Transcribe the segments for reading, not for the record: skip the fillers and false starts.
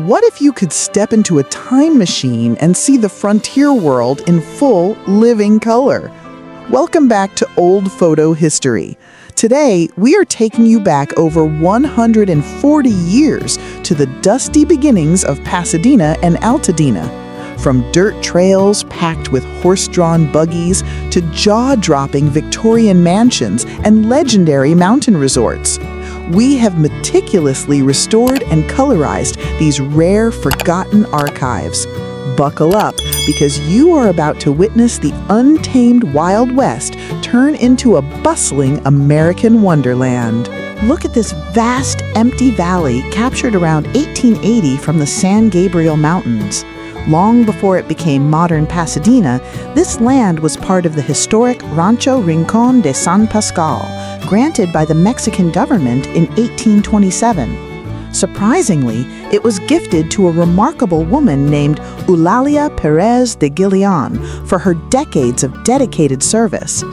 What if you could step into a time machine and see the frontier world in full, living color? Welcome back to Old Photo History. Today, we are taking you back over 140 years to the dusty beginnings of Pasadena and Altadena. From dirt trails packed with horse-drawn buggies to jaw-dropping Victorian mansions and legendary mountain resorts. We have meticulously restored and colorized these rare, forgotten archives. Buckle up, because you are about to witness the untamed Wild West turn into a bustling American wonderland. Look at this vast, empty valley captured around 1880 from the San Gabriel Mountains. Long before it became modern Pasadena, this land was part of the historic Rancho Rincón de San Pascual, granted by the Mexican government in 1827. Surprisingly, it was gifted to a remarkable woman named Eulalia Perez de Guillén for her decades of dedicated service.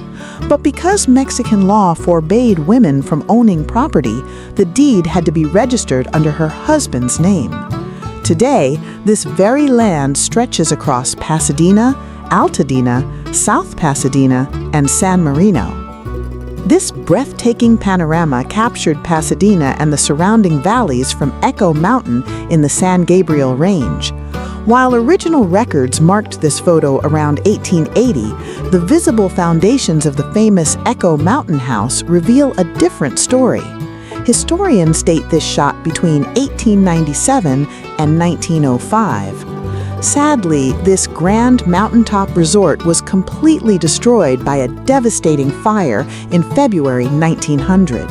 But because Mexican law forbade women from owning property, the deed had to be registered under her husband's name. Today, this very land stretches across Pasadena, Altadena, South Pasadena, and San Marino. This breathtaking panorama captured Pasadena and the surrounding valleys from Echo Mountain in the San Gabriel Range. While original records marked this photo around 1880, the visible foundations of the famous Echo Mountain House reveal a different story. Historians date this shot between 1897 and 1905. Sadly, this grand mountaintop resort was completely destroyed by a devastating fire in February 1900.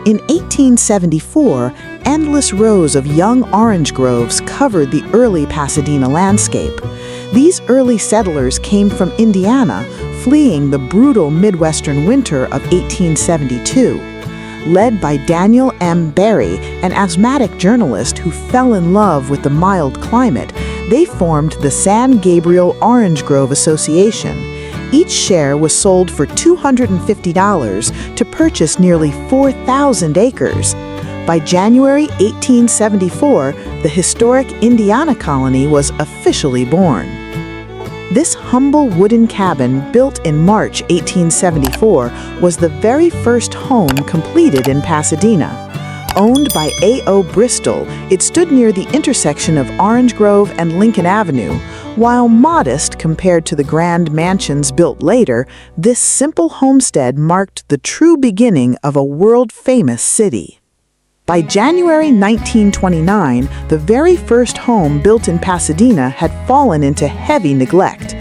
In 1874, endless rows of young orange groves covered the early Pasadena landscape. These early settlers came from Indiana, fleeing the brutal Midwestern winter of 1872. Led by Daniel M. Barry, an asthmatic journalist who fell in love with the mild climate, they formed the San Gabriel Orange Grove Association. Each share was sold for $250 to purchase nearly 4,000 acres. By January 1874, the historic Indiana colony was officially born. This humble wooden cabin, built in March 1874, was the very first home completed in Pasadena. Owned by A.O. Bristol, it stood near the intersection of Orange Grove and Lincoln Avenue. While modest compared to the grand mansions built later, this simple homestead marked the true beginning of a world-famous city. By January 1929, the very first home built in Pasadena had fallen into heavy neglect.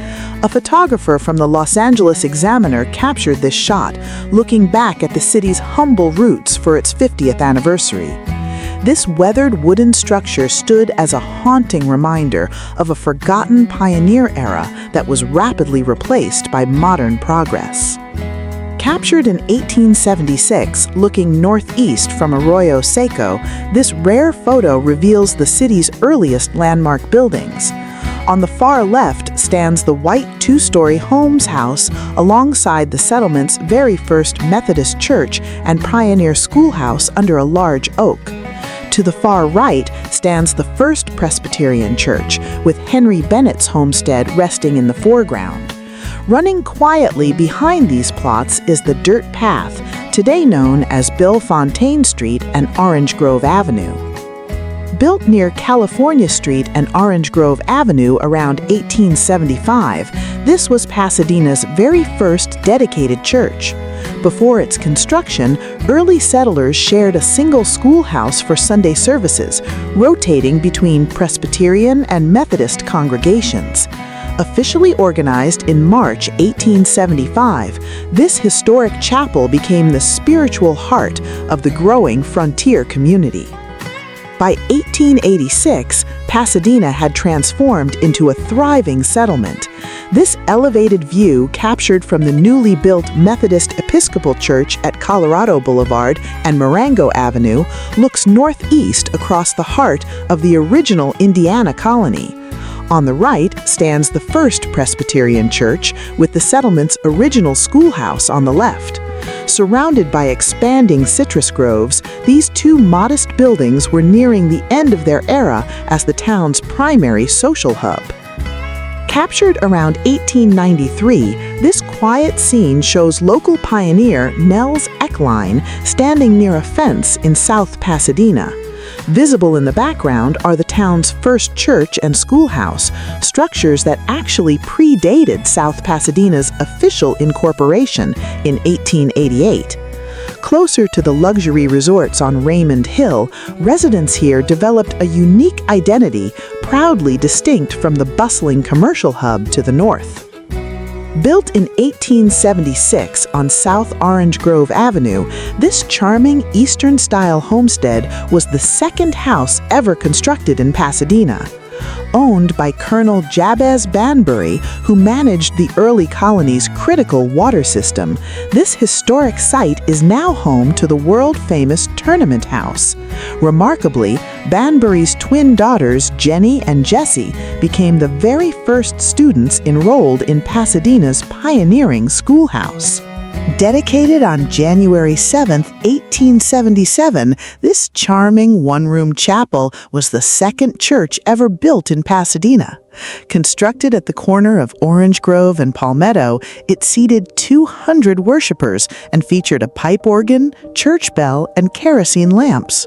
A photographer from the Los Angeles Examiner captured this shot, looking back at the city's humble roots for its 50th anniversary. This weathered wooden structure stood as a haunting reminder of a forgotten pioneer era that was rapidly replaced by modern progress. Captured in 1876, looking northeast from Arroyo Seco, this rare photo reveals the city's earliest landmark buildings. On the far left stands the white two-story Holmes House alongside the settlement's very first Methodist church and pioneer schoolhouse under a large oak. To the far right stands the first Presbyterian church, with Henry Bennett's homestead resting in the foreground. Running quietly behind these plots is the dirt path, today known as Bill Fontaine Street and Orange Grove Avenue. Built near California Street and Orange Grove Avenue around 1875, this was Pasadena's very first dedicated church. Before its construction, early settlers shared a single schoolhouse for Sunday services, rotating between Presbyterian and Methodist congregations. Officially organized in March 1875, this historic chapel became the spiritual heart of the growing frontier community. By 1886, Pasadena had transformed into a thriving settlement. This elevated view, captured from the newly built Methodist Episcopal Church at Colorado Boulevard and Marengo Avenue, looks northeast across the heart of the original Indiana colony. On the right stands the first Presbyterian church, with the settlement's original schoolhouse on the left. Surrounded by expanding citrus groves, these two modest buildings were nearing the end of their era as the town's primary social hub. Captured around 1893, this quiet scene shows local pioneer Nels Eckline standing near a fence in South Pasadena. Visible in the background are the town's first church and schoolhouse, structures that actually predated South Pasadena's official incorporation in 1888. Closer to the luxury resorts on Raymond Hill, residents here developed a unique identity, proudly distinct from the bustling commercial hub to the north. Built in 1876 on South Orange Grove Avenue, this charming Eastern-style homestead was the second house ever constructed in Pasadena. Owned by Colonel Jabez Banbury, who managed the early colony's critical water system, this historic site is now home to the world-famous Tournament House. Remarkably, Banbury's twin daughters, Jenny and Jessie, became the very first students enrolled in Pasadena's pioneering schoolhouse. Dedicated on January 7, 1877, this charming one-room chapel was the second church ever built in Pasadena. Constructed at the corner of Orange Grove and Palmetto, it seated 200 worshipers and featured a pipe organ, church bell, and kerosene lamps.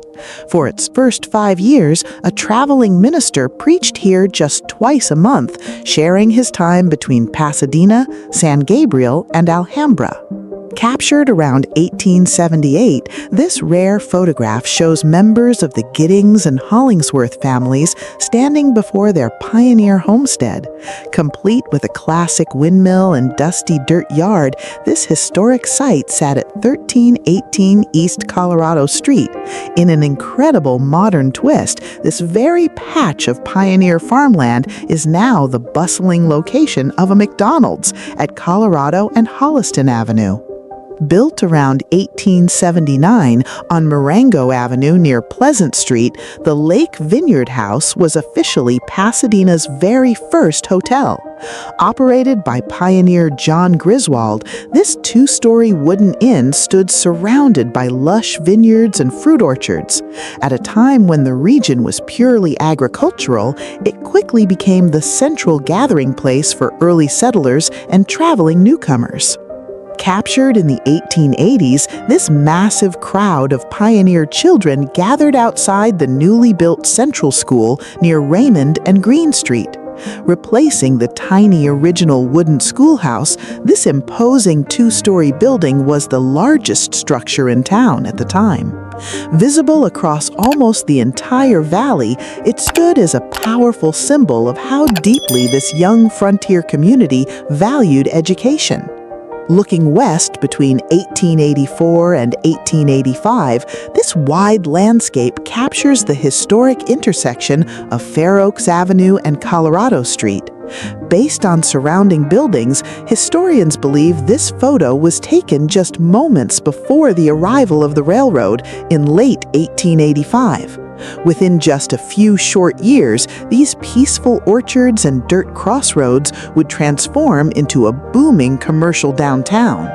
For its first 5 years, a traveling minister preached here just twice a month, sharing his time between Pasadena, San Gabriel, and Alhambra. Captured around 1878, this rare photograph shows members of the Giddings and Hollingsworth families standing before their pioneer homestead. Complete with a classic windmill and dusty dirt yard, this historic site sat at 1318 East Colorado Street. In an incredible modern twist, this very patch of pioneer farmland is now the bustling location of a McDonald's at Colorado and Holliston Avenue. Built around 1879 on Marengo Avenue near Pleasant Street, the Lake Vineyard House was officially Pasadena's very first hotel. Operated by pioneer John Griswold, this two-story wooden inn stood surrounded by lush vineyards and fruit orchards. At a time when the region was purely agricultural, it quickly became the central gathering place for early settlers and traveling newcomers. Captured in the 1880s, this massive crowd of pioneer children gathered outside the newly built Central School near Raymond and Green Street. Replacing the tiny original wooden schoolhouse, this imposing two-story building was the largest structure in town at the time. Visible across almost the entire valley, it stood as a powerful symbol of how deeply this young frontier community valued education. Looking west between 1884 and 1885, this wide landscape captures the historic intersection of Fair Oaks Avenue and Colorado Street. Based on surrounding buildings, historians believe this photo was taken just moments before the arrival of the railroad in late 1885. Within just a few short years, these peaceful orchards and dirt crossroads would transform into a booming commercial downtown.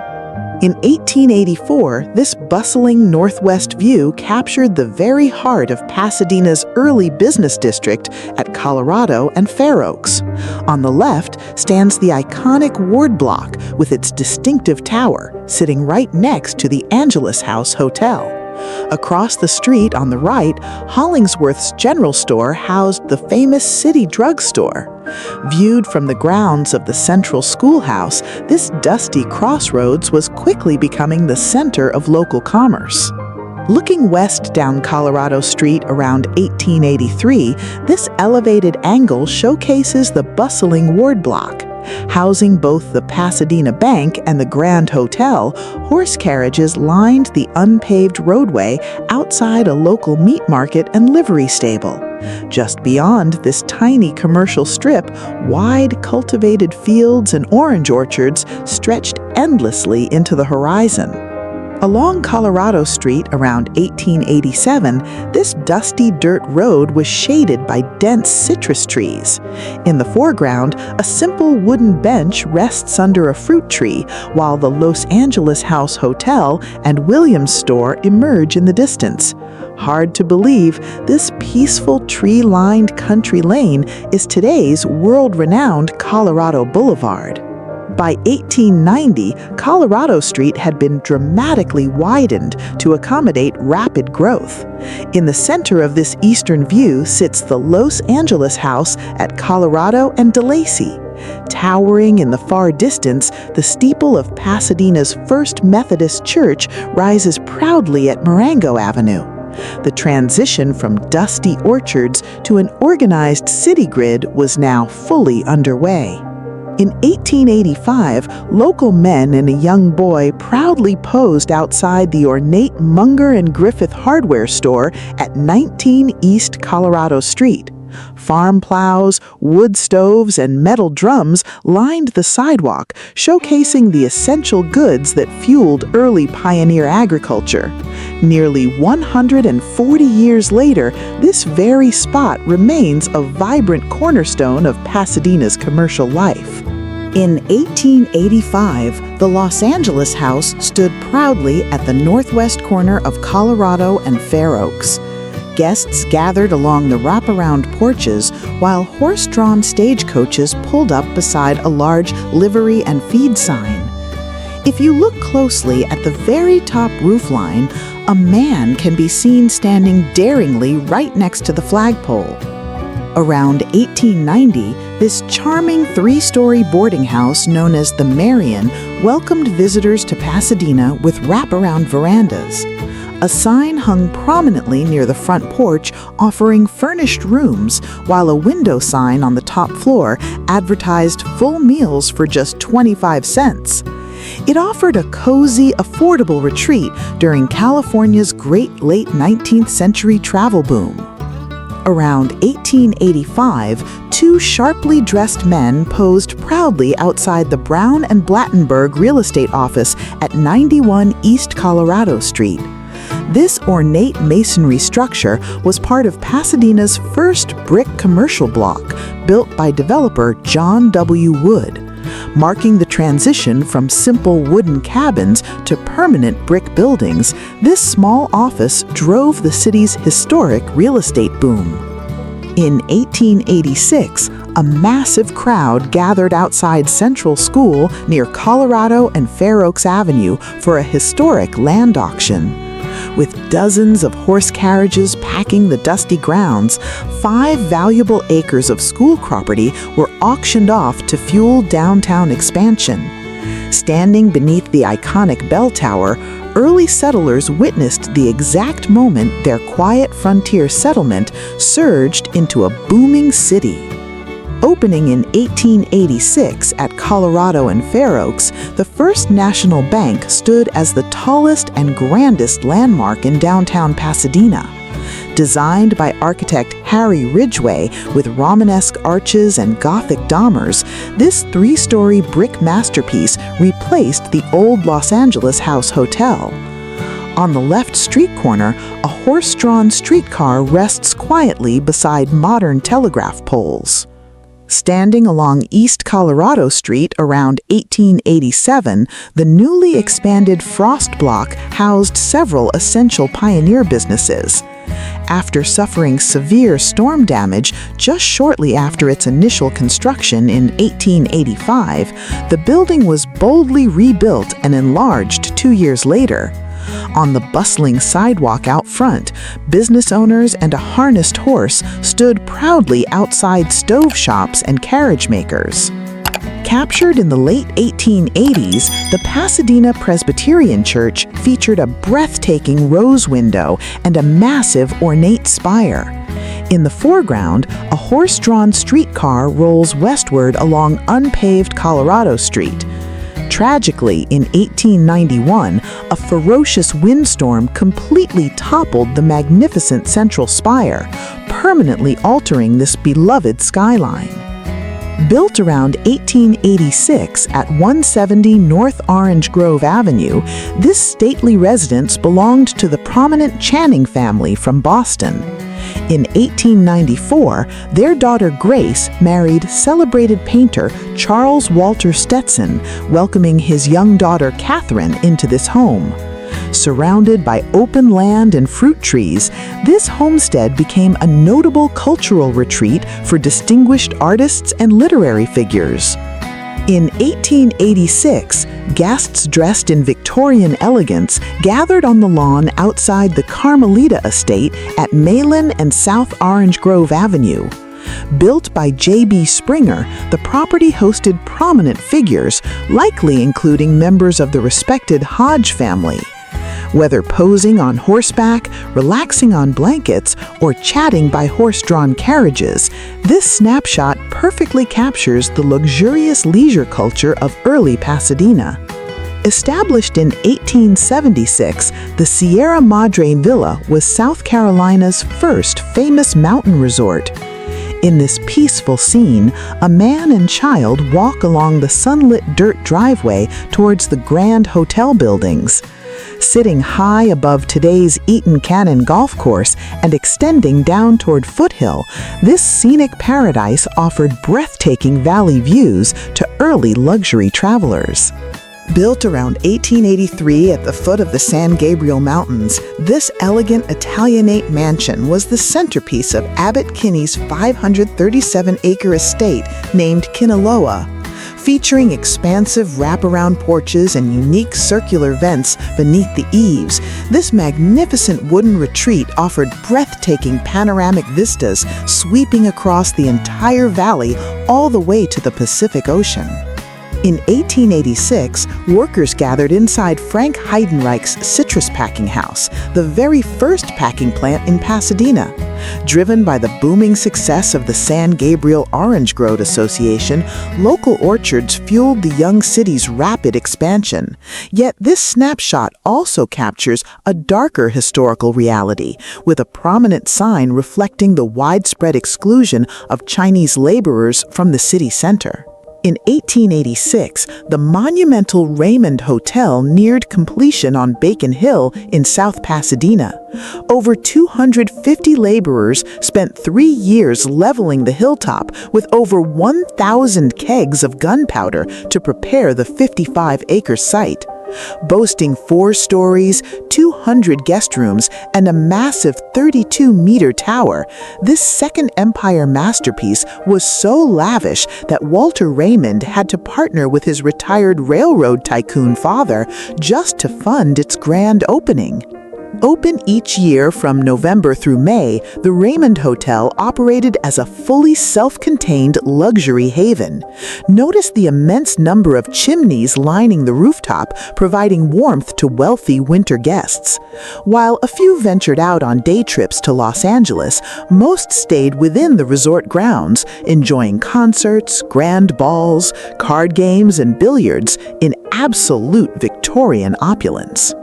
In 1884, this bustling northwest view captured the very heart of Pasadena's early business district at Colorado and Fair Oaks. On the left stands the iconic Ward Block with its distinctive tower, sitting right next to the Angelus House Hotel. Across the street on the right, Hollingsworth's general store housed the famous City Drug Store. Viewed from the grounds of the Central Schoolhouse, this dusty crossroads was quickly becoming the center of local commerce. Looking west down Colorado Street around 1883, this elevated angle showcases the bustling Ward Block. Housing both the Pasadena Bank and the Grand Hotel, horse carriages lined the unpaved roadway outside a local meat market and livery stable. Just beyond this tiny commercial strip, wide cultivated fields and orange orchards stretched endlessly into the horizon. Along Colorado Street around 1887, this dusty dirt road was shaded by dense citrus trees. In the foreground, a simple wooden bench rests under a fruit tree, while the Los Angeles House Hotel and Williams store emerge in the distance. Hard to believe, this peaceful tree-lined country lane is today's world-renowned Colorado Boulevard. By 1890, Colorado Street had been dramatically widened to accommodate rapid growth. In the center of this eastern view sits the Los Angeles House at Colorado and DeLacy. Towering in the far distance, the steeple of Pasadena's First Methodist Church rises proudly at Marengo Avenue. The transition from dusty orchards to an organized city grid was now fully underway. In 1885, local men and a young boy proudly posed outside the ornate Munger and Griffith hardware store at 19 East Colorado Street. Farm plows, wood stoves, and metal drums lined the sidewalk, showcasing the essential goods that fueled early pioneer agriculture. Nearly 140 years later, this very spot remains a vibrant cornerstone of Pasadena's commercial life. In 1885, the Los Angeles House stood proudly at the northwest corner of Colorado and Fair Oaks. Guests gathered along the wraparound porches while horse-drawn stagecoaches pulled up beside a large livery and feed sign. If you look closely at the very top roofline, a man can be seen standing daringly right next to the flagpole. Around 1890, this charming three-story boarding house known as the Marion welcomed visitors to Pasadena with wraparound verandas. A sign hung prominently near the front porch offering furnished rooms, while a window sign on the top floor advertised full meals for just 25 cents. It offered a cozy, affordable retreat during California's great late 19th century travel boom. Around 1885, two sharply dressed men posed proudly outside the Brown and Blattenberg real estate office at 91 East Colorado Street. This ornate masonry structure was part of Pasadena's first brick commercial block, built by developer John W. Wood. Marking the transition from simple wooden cabins to permanent brick buildings, this small office drove the city's historic real estate boom. In 1886, a massive crowd gathered outside Central School near Colorado and Fair Oaks Avenue for a historic land auction. With dozens of horse carriages packing the dusty grounds, 5 valuable acres of school property were auctioned off to fuel downtown expansion. Standing beneath the iconic bell tower, early settlers witnessed the exact moment their quiet frontier settlement surged into a booming city. Opening in 1886 at Colorado and Fair Oaks, the First National Bank stood as the tallest and grandest landmark in downtown Pasadena. Designed by architect Harry Ridgway with Romanesque arches and Gothic dormers, this 3-story brick masterpiece replaced the old Los Angeles House Hotel. On the left street corner, a horse-drawn streetcar rests quietly beside modern telegraph poles. Standing along East Colorado Street around 1887, the newly expanded Frost Block housed several essential pioneer businesses. After suffering severe storm damage just shortly after its initial construction in 1885, the building was boldly rebuilt and enlarged 2 years later. On the bustling sidewalk out front, business owners and a harnessed horse stood proudly outside stove shops and carriage makers. Captured in the late 1880s, the Pasadena Presbyterian Church featured a breathtaking rose window and a massive ornate spire. In the foreground, a horse-drawn streetcar rolls westward along unpaved Colorado Street. Tragically, in 1891, a ferocious windstorm completely toppled the magnificent central spire, permanently altering this beloved skyline. Built around 1886 at 170 North Orange Grove Avenue, this stately residence belonged to the prominent Channing family from Boston. In 1894, their daughter Grace married celebrated painter Charles Walter Stetson, welcoming his young daughter Catherine into this home. Surrounded by open land and fruit trees, this homestead became a notable cultural retreat for distinguished artists and literary figures. In 1886, guests dressed in Victorian elegance gathered on the lawn outside the Carmelita estate at Malin and South Orange Grove Avenue. Built by J.B. Springer, the property hosted prominent figures, likely including members of the respected Hodge family. Whether posing on horseback, relaxing on blankets, or chatting by horse-drawn carriages, this snapshot perfectly captures the luxurious leisure culture of early Pasadena. Established in 1876, the Sierra Madre Villa was South Carolina's first famous mountain resort. In this peaceful scene, a man and child walk along the sunlit dirt driveway towards the grand hotel buildings. Sitting high above today's Eaton Cannon Golf Course and extending down toward Foothill, this scenic paradise offered breathtaking valley views to early luxury travelers. Built around 1883 at the foot of the San Gabriel Mountains, this elegant Italianate mansion was the centerpiece of Abbot Kinney's 537-acre estate named Kinaloa. Featuring expansive wraparound porches and unique circular vents beneath the eaves, this magnificent wooden retreat offered breathtaking panoramic vistas sweeping across the entire valley all the way to the Pacific Ocean. In 1886, workers gathered inside Frank Heidenreich's citrus packing house, the very first packing plant in Pasadena. Driven by the booming success of the San Gabriel Orange Grove Association, local orchards fueled the young city's rapid expansion. Yet this snapshot also captures a darker historical reality, with a prominent sign reflecting the widespread exclusion of Chinese laborers from the city center. In 1886, the monumental Raymond Hotel neared completion on Bacon Hill in South Pasadena. Over 250 laborers spent 3 years leveling the hilltop with over 1,000 kegs of gunpowder to prepare the 55-acre site. Boasting 4 stories, 200 guest rooms, and a massive 32-meter tower, this Second Empire masterpiece was so lavish that Walter Raymond had to partner with his retired railroad tycoon father just to fund its grand opening. Open each year from November through May, the Raymond Hotel operated as a fully self-contained luxury haven. Notice the immense number of chimneys lining the rooftop, providing warmth to wealthy winter guests. While a few ventured out on day trips to Los Angeles, most stayed within the resort grounds, enjoying concerts, grand balls, card games, and billiards in absolute Victorian opulence.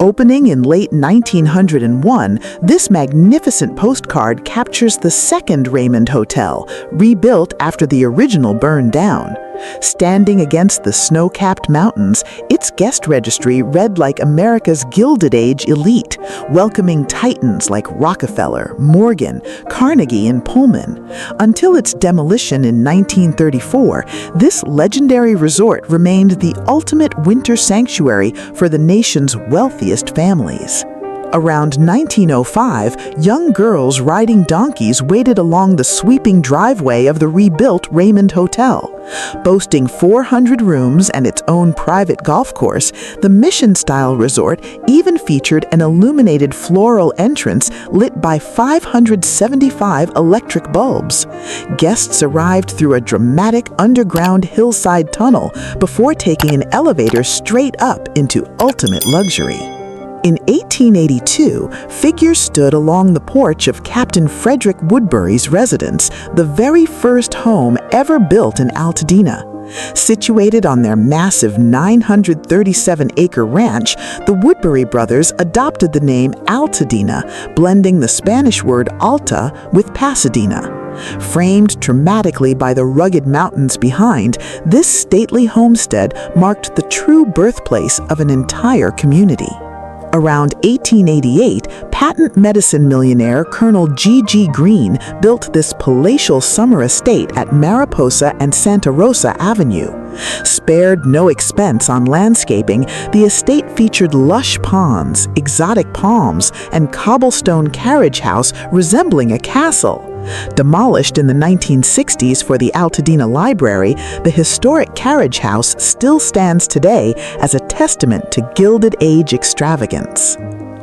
Opening in late 1901, this magnificent postcard captures the second Raymond Hotel, rebuilt after the original burned down. Standing against the snow-capped mountains, its guest registry read like America's Gilded Age elite, welcoming titans like Rockefeller, Morgan, Carnegie, and Pullman. Until its demolition in 1934, this legendary resort remained the ultimate winter sanctuary for the nation's wealthiest families. Around 1905, young girls riding donkeys waited along the sweeping driveway of the rebuilt Raymond Hotel. Boasting 400 rooms and its own private golf course, the Mission-style resort even featured an illuminated floral entrance lit by 575 electric bulbs. Guests arrived through a dramatic underground hillside tunnel before taking an elevator straight up into ultimate luxury. In 1882, figures stood along the porch of Captain Frederick Woodbury's residence, the very first home ever built in Altadena. Situated on their massive 937-acre ranch, the Woodbury brothers adopted the name Altadena, blending the Spanish word Alta with Pasadena. Framed dramatically by the rugged mountains behind, this stately homestead marked the true birthplace of an entire community. Around 1888, patent medicine millionaire Colonel G.G. Green built this palatial summer estate at Mariposa and Santa Rosa Avenue. Spared no expense on landscaping, the estate featured lush ponds, exotic palms, and cobblestone carriage house resembling a castle. Demolished in the 1960s for the Altadena Library, the historic carriage house still stands today as a testament to Gilded Age extravagance.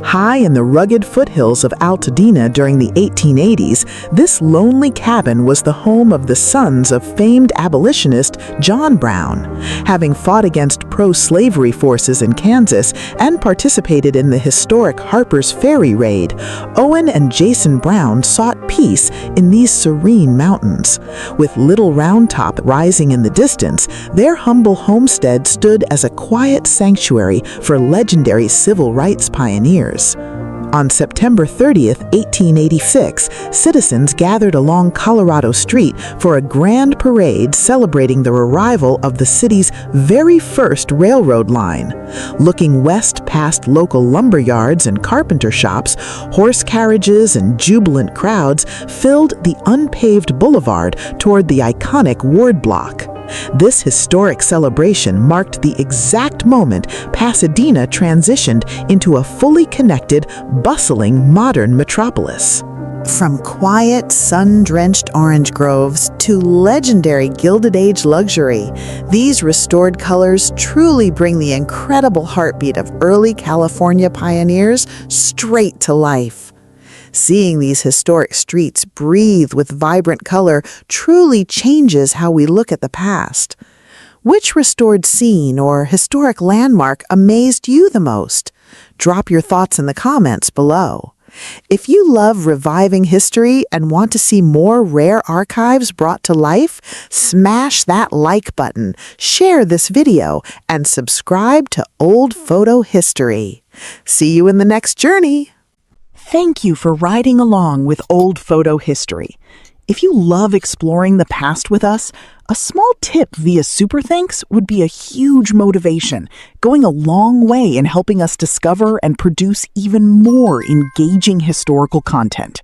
High in the rugged foothills of Altadena during the 1880s, this lonely cabin was the home of the sons of famed abolitionist John Brown. Having fought against pro-slavery forces in Kansas and participated in the historic Harper's Ferry raid, Owen and Jason Brown sought peace in these serene mountains. With Little Round Top rising in the distance, their humble homestead stood as a quiet sanctuary for legendary civil rights pioneers. On September 30th, 1886, citizens gathered along Colorado Street for a grand parade celebrating the arrival of the city's very first railroad line. Looking west past local lumber yards and carpenter shops, horse carriages and jubilant crowds filled the unpaved boulevard toward the iconic Ward Block. This historic celebration marked the exact moment Pasadena transitioned into a fully connected, bustling modern metropolis. From quiet, sun-drenched orange groves to legendary Gilded Age luxury, these restored colors truly bring the incredible heartbeat of early California pioneers straight to life. Seeing these historic streets breathe with vibrant color truly changes how we look at the past. Which restored scene or historic landmark amazed you the most? Drop your thoughts in the comments below. If you love reviving history and want to see more rare archives brought to life, smash that like button, share this video, and subscribe to Old Photo History. See you in the next journey. Thank you for riding along with Old Photo History. If you love exploring the past with us, a small tip via Super Thanks would be a huge motivation, going a long way in helping us discover and produce even more engaging historical content.